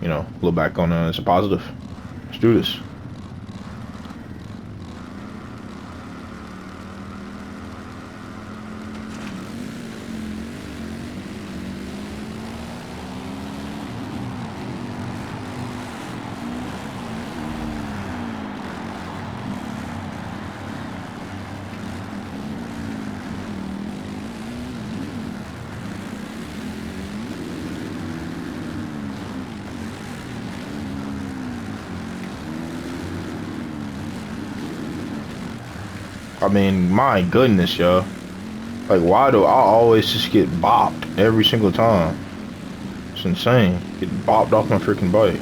you know, look back on it as a positive. Let's do this. I mean, my goodness, yo. Like, why do I always just get bopped every single time? It's insane. Get bopped off my freaking bike.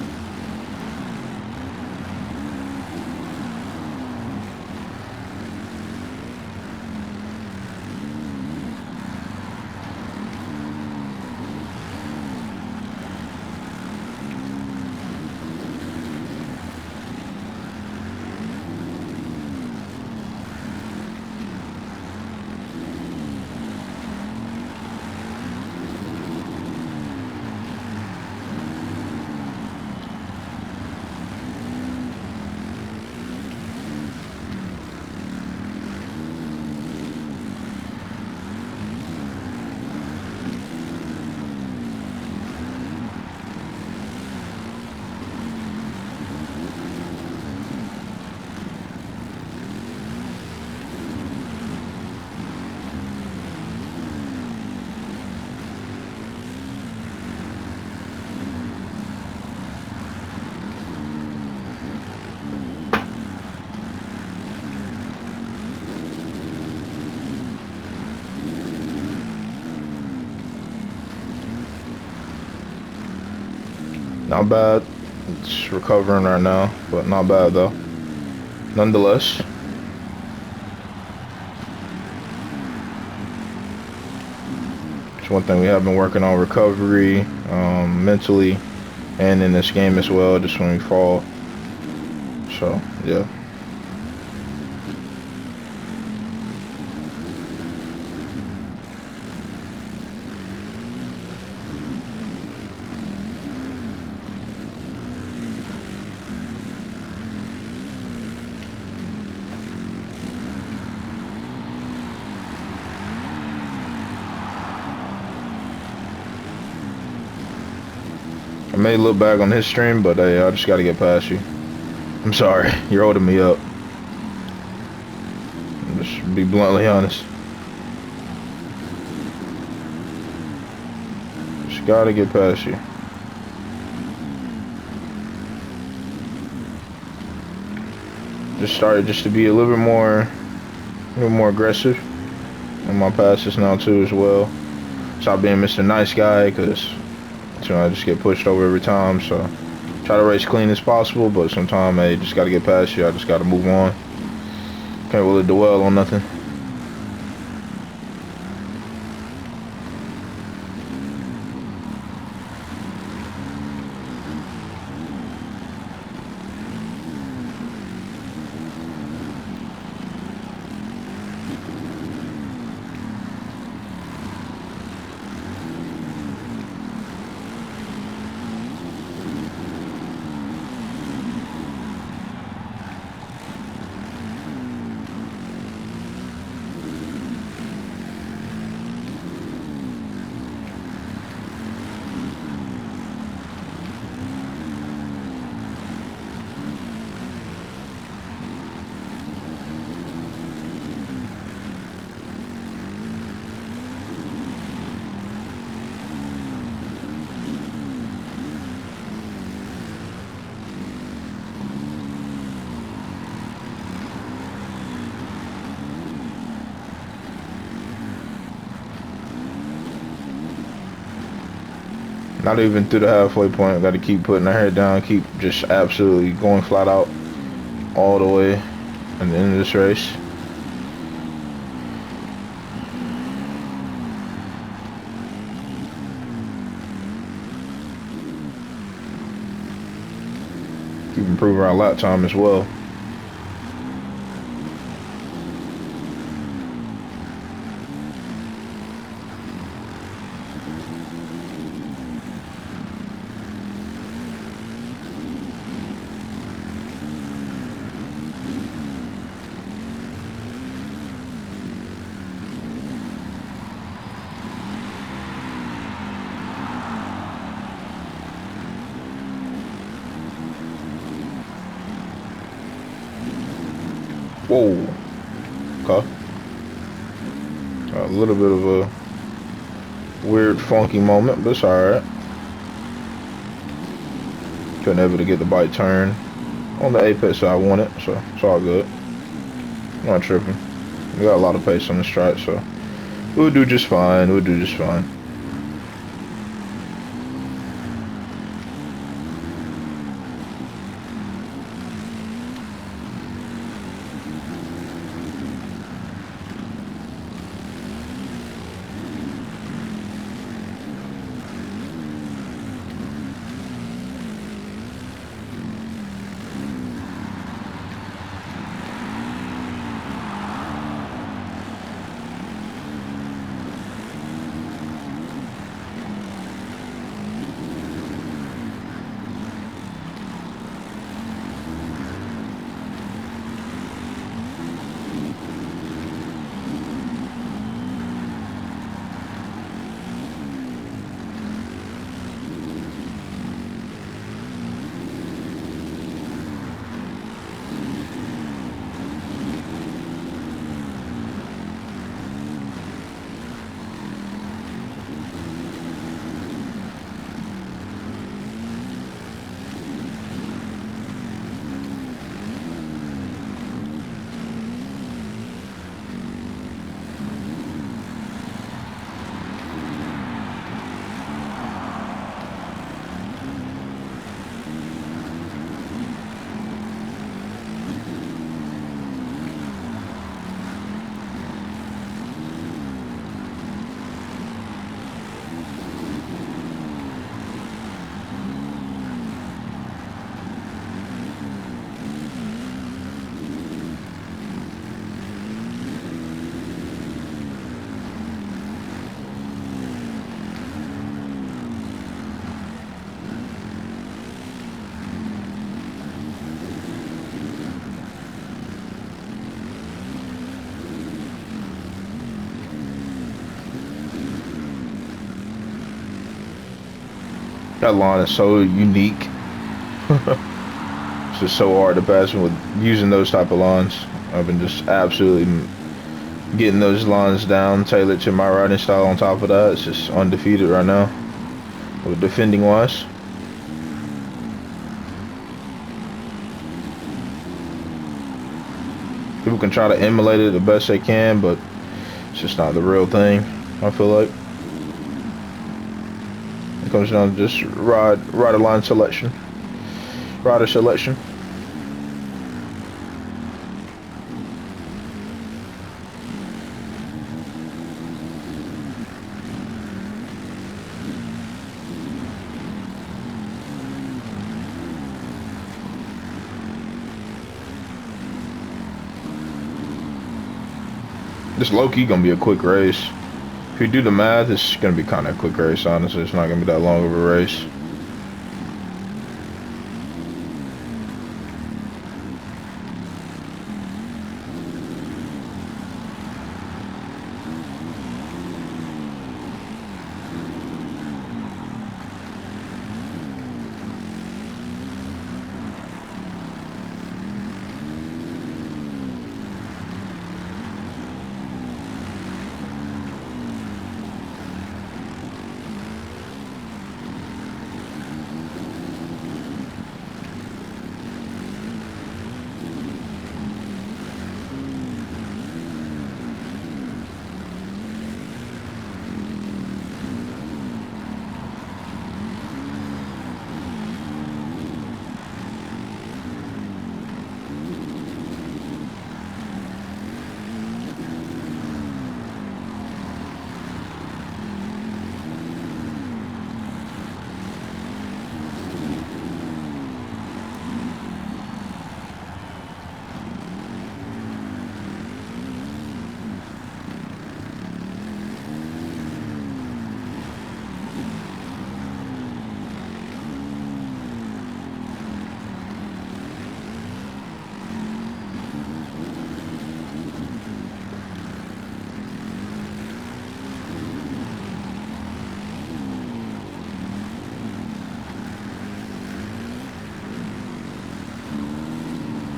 Not bad. It's recovering right now, but not bad though. Nonetheless. It's one thing we have been working on recovery, mentally, and in this game as well, just when we fall. So, yeah. I may look back on his stream, but hey, I just gotta get past you. I'm sorry, you're holding me up. Just be bluntly honest. Just gotta get past you. Just started just to be a little bit more aggressive in my passes now too as well. Stop being Mr. Nice Guy, cause you know, I just get pushed over every time. So try to race clean as possible, but sometimes I just gotta get past you. I just gotta move on. Can't really dwell on nothing. Not even through the halfway point. Got to keep putting our head down. Keep just absolutely going flat out all the way at the end of this race. Keep improving our lap time as well. Whoa. Okay. A little bit of a weird, funky moment, but it's alright. Couldn't able to get the bike turn on the apex that I wanted, so it's all good. I'm not tripping. We got a lot of pace on the strike, so we'll do just fine. We'll do just fine. That line is so unique. It's just so hard to pass with using those type of lines. I've been just absolutely getting those lines down, tailored to my riding style. On top of that, it's just undefeated right now, with defending wise. People can try to emulate it the best they can, but it's just not the real thing, I feel like. It comes down to just rider line selection, rider selection. This low-key gonna be a quick race. If you do the math, it's gonna be kind of a quick race, honestly. It's not gonna be that long of a race.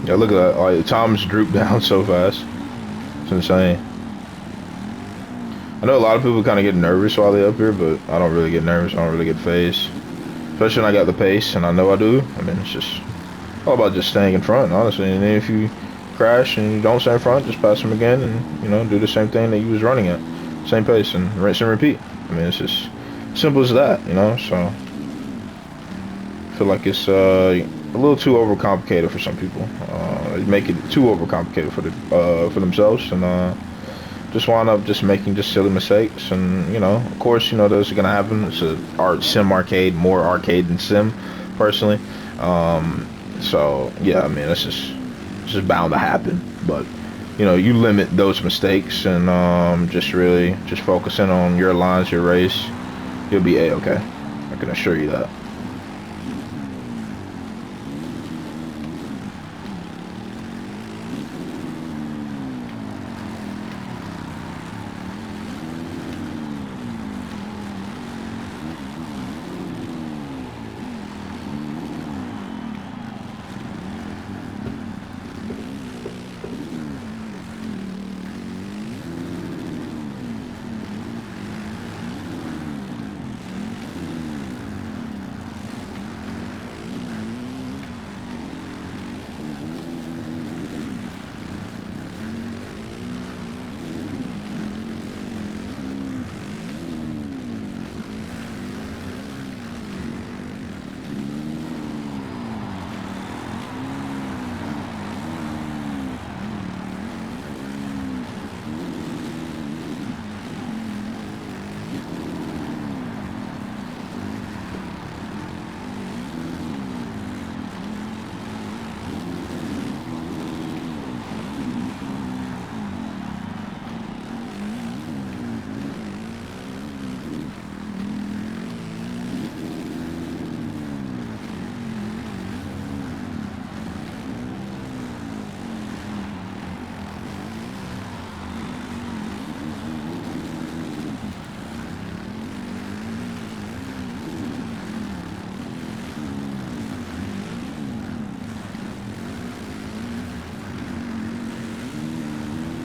Yeah, look at that. Like, Tom's drooped down so fast. It's insane. I know a lot of people kind of get nervous while they're up here, but I don't really get nervous. I don't really get phased. Especially when I got the pace, and I know I do. I mean, it's just all about just staying in front, honestly. And then if you crash and you don't stay in front, just pass them again and, you know, do the same thing that you was running at. Same pace and rinse and repeat. I mean, it's just simple as that, you know? So, I feel like it's a little too overcomplicated for some people. They make it too overcomplicated for themselves, and just wind up just making just silly mistakes. And, you know, of course, you know, those are gonna happen. It's a sim arcade, more arcade than sim, personally. So yeah, I mean, it's just bound to happen. But, you know, you limit those mistakes and just really just focusing on your lines, your race, you'll be a-okay. I can assure you that.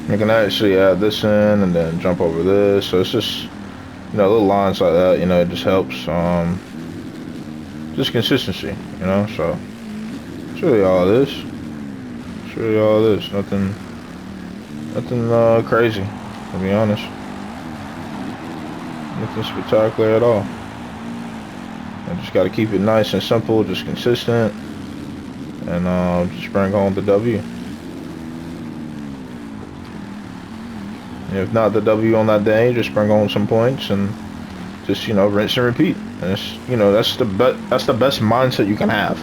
You can actually add this in and then jump over this. So it's just, you know, little lines like that, you know, it just helps. Just consistency, you know, so it's really all it is. It's really all it is. Nothing crazy, to be honest. Nothing spectacular at all. I just got to keep it nice and simple, just consistent, and just bring home the W. If not the W on that day, just bring home some points and just, you know, rinse and repeat. And it's, you know, that's the best mindset you can have.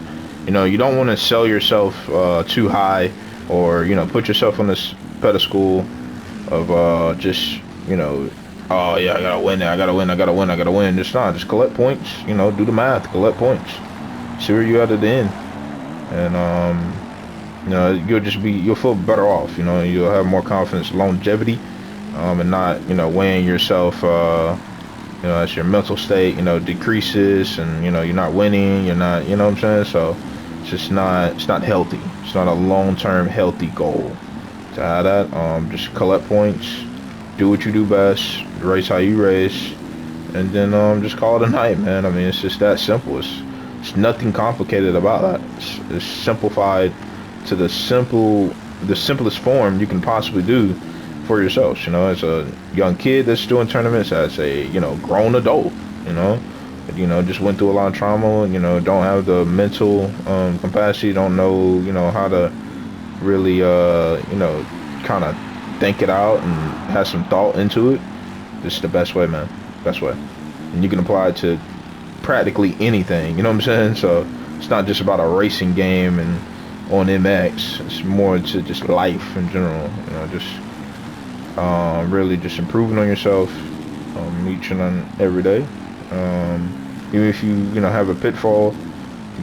You know, you don't want to sell yourself too high, or, you know, put yourself on this pedestal of just, you know, oh yeah, I gotta win, I gotta win. Just not, just collect points. You know, do the math, collect points, see where you at the end, and you know, you'll feel better off. You know, you'll have more confidence, longevity. And not, you know, weighing yourself, you know, as your mental state, you know, decreases, and, you know, you're not winning, you're not, you know what I'm saying? So it's not healthy. It's not a long-term healthy goal to have that. Just collect points, do what you do best, race how you race, and then just call it a night, man. I mean, it's just that simple. It's nothing complicated about that. It's simplified to the simplest form you can possibly do for yourselves, you know, as a young kid that's doing tournaments, as a, you know, grown adult, you know, just went through a lot of trauma, you know, don't have the mental capacity, don't know, you know, how to really, you know, kind of think it out and have some thought into it. This is the best way, man. Best way. And you can apply it to practically anything, you know what I'm saying? So it's not just about a racing game and on MX, it's more to just life in general, you know, just really just improving on yourself each and every day. Even if you know, have a pitfall,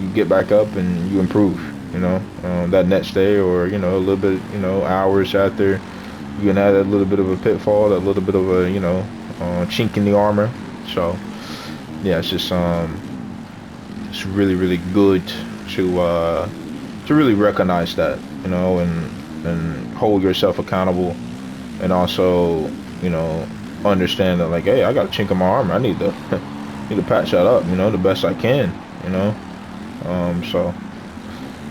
you get back up and you improve, you know, that next day, or, you know, a little bit, you know, hours after, you can add a little bit of a pitfall, a little bit of a, you know, chink in the armor. So yeah, it's just it's really good to really recognize that, you know, and hold yourself accountable, and also, you know, understand that like, hey, I got a chink in my armor. I need to need to patch that up, you know, the best I can, you know. So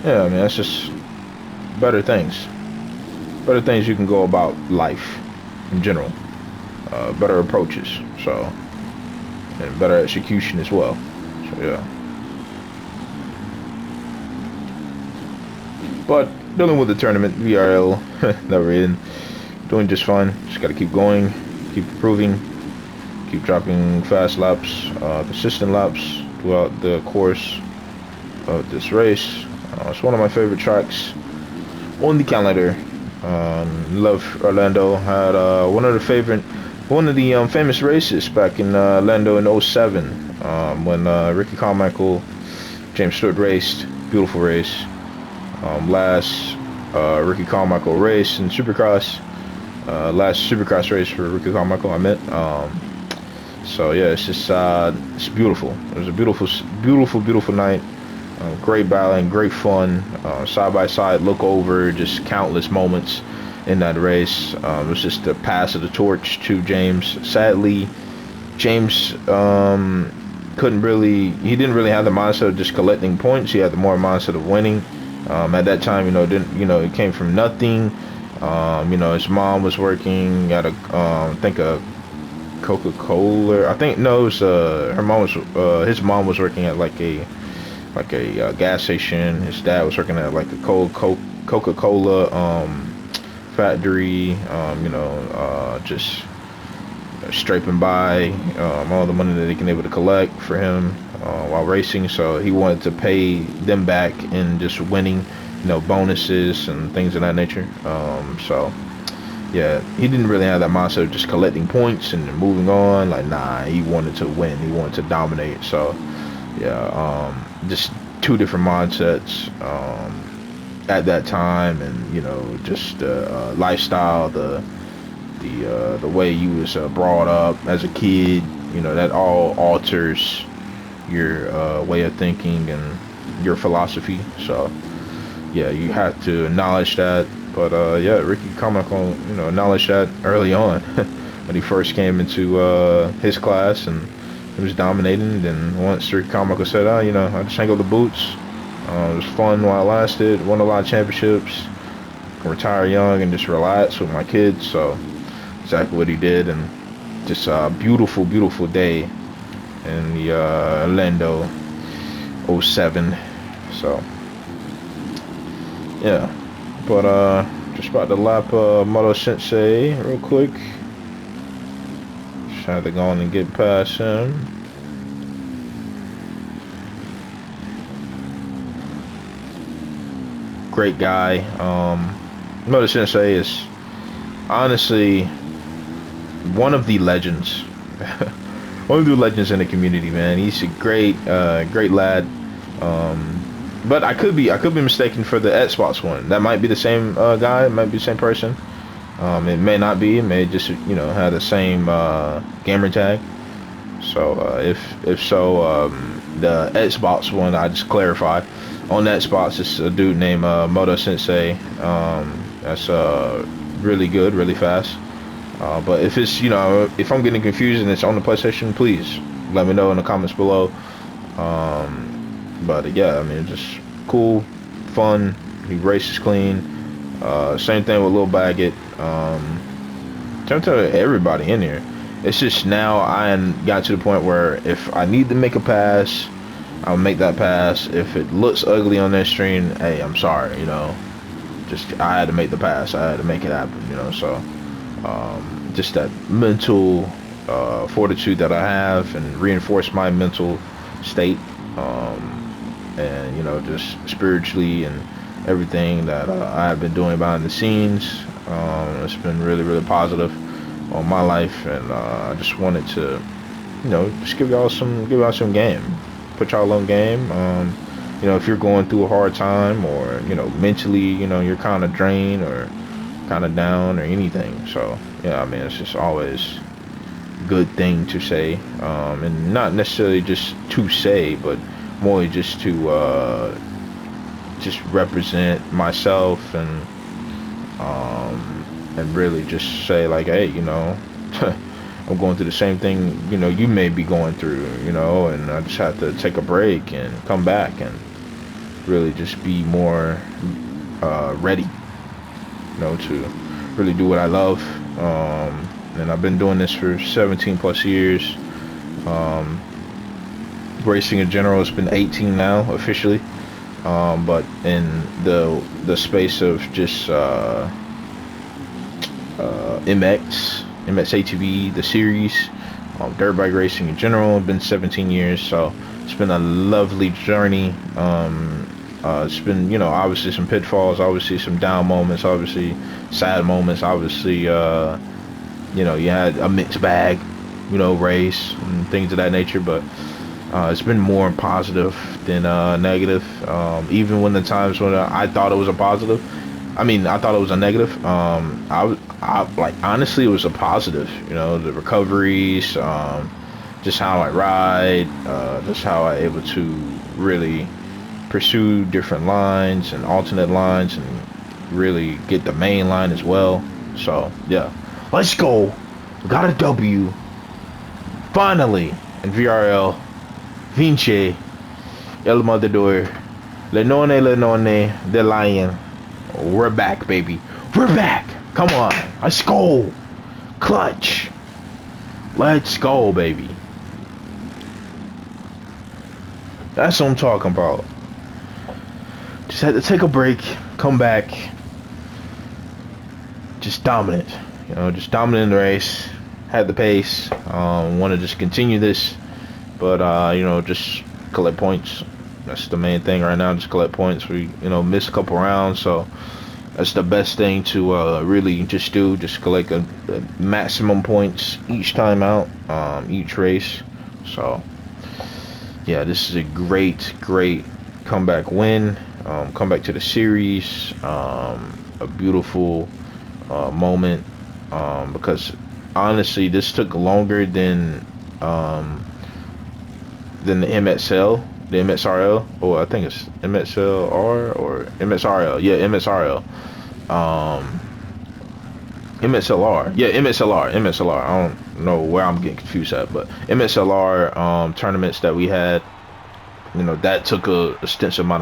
yeah, I mean, that's just better things, you can go about life in general, better approaches, so, and better execution as well. So yeah. But dealing with the tournament, VRL that we're in, doing just fine. Just got to keep going, keep improving, keep dropping fast laps, consistent laps throughout the course of this race. It's one of my favorite tracks on the calendar. Love Orlando. Had one of the famous races back in Orlando in '07 when Ricky Carmichael, James Stewart raced. Beautiful race. Last Ricky Carmichael race in Supercross. Last Supercross race for Ricky Carmichael, I meant. So yeah, it's just it's beautiful. It was a beautiful night. Great battling, great fun. Side by side, look over, just countless moments in that race. It was just the pass of the torch to James. Sadly, James he didn't really have the mindset of just collecting points. He had the more mindset of winning. At that time, it came from nothing. His mom was working at I think a Coca-Cola. I think no, it was his mom was working at like a gas station. His dad was working at like a Coca-Cola factory. Just scraping by all the money that he can able to collect for him while racing. So he wanted to pay them back in just winning, bonuses and things of that nature. So yeah, he didn't really have that mindset of just collecting points and moving on. Like, nah, he wanted to win. He wanted to dominate. So yeah, just two different mindsets at that time, and just the lifestyle, the way you was brought up as a kid, that all alters your way of thinking and your philosophy. So yeah, you have to acknowledge that. But yeah, Ricky Carmichael, acknowledged that early on when he first came into his class, and he was dominating. And once Ricky Carmichael said, I just hang up the boots. It was fun while it lasted. Won a lot of championships. Can retire young and just relax with my kids. So exactly what he did, and just a beautiful day in the Orlando '07. So yeah, but just about to lap Moto Sensei real quick. Just had to go on and get past him. Great guy. Moto Sensei is honestly one of the legends. One of the legends in the community, man. He's a great lad. But I could be mistaken for the Xbox one. That might be the same guy. It might be the same person. It may not be. It may just have the same gamer tag. So if so, the Xbox one, I just clarify. On Xbox, it's a dude named Moto Sensei. That's really good, really fast. But if it's if I'm getting confused and it's on the PlayStation, please let me know in the comments below. But yeah, I mean, just cool, fun. He races clean. Same thing with Lil Baggett. Same thing with everybody in here. It's just now I got to the point where if I need to make a pass, I'll make that pass. If it looks ugly on their screen, hey, I'm sorry, just I had to make the pass. I had to make it happen, so just that mental fortitude that I have, and reinforce my mental state, and just spiritually and everything that I've been doing behind the scenes. It's been really positive on my life, and I just wanted to just give y'all some game, put y'all on game. If you're going through a hard time, or mentally you're kind of drained or kind of down or anything. So yeah, I mean, it's just always a good thing to say, and not necessarily just to say, but more just to just represent myself and really just say like, hey, you know, I'm going through the same thing, you know, you may be going through, you know, and I just have to take a break and come back and really just be more ready, you know, to really do what I love. And I've been doing this for 17 plus years. Racing in general, it's been 18 now officially. But in the space of just MX ATV, the series, dirt bike racing in general, it's been 17 years. So it's been a lovely journey. It's been, you know, obviously some pitfalls, obviously some down moments, obviously sad moments, obviously, you know, you had a mixed bag, you know, race and things of that nature, but it's been more positive than negative. Even when the times when I thought it was a positive, I mean, I thought it was a negative. I like, honestly, it was a positive. You know, the recoveries, just how I ride, just how I able to really pursue different lines and alternate lines and really get the main line as well. So yeah, let's go. We got a W finally in VRL. Vince El Matador, Lenone, the Lion. We're back, baby. We're back. Come on, let's go. Clutch. Let's go, baby. That's what I'm talking about. Just had to take a break, come back, just dominant. You know, just dominant in the race. Had the pace. Want to just continue this, but you know, just collect points. That's the main thing right now. Just collect points. We, you know, missed a couple rounds, so that's the best thing to really just do. Just collect a maximum points each time out, each race. So yeah, this is a great comeback win. Comeback to the series. A beautiful moment, because honestly, this took longer than the MXL, the MXRL, or I think it's MXLR or MXRL. Yeah, MXRL. MXLR. Yeah, MXLR. I don't know where I'm getting confused at, but MXLR tournaments that we had, you know, that took a extensive amount of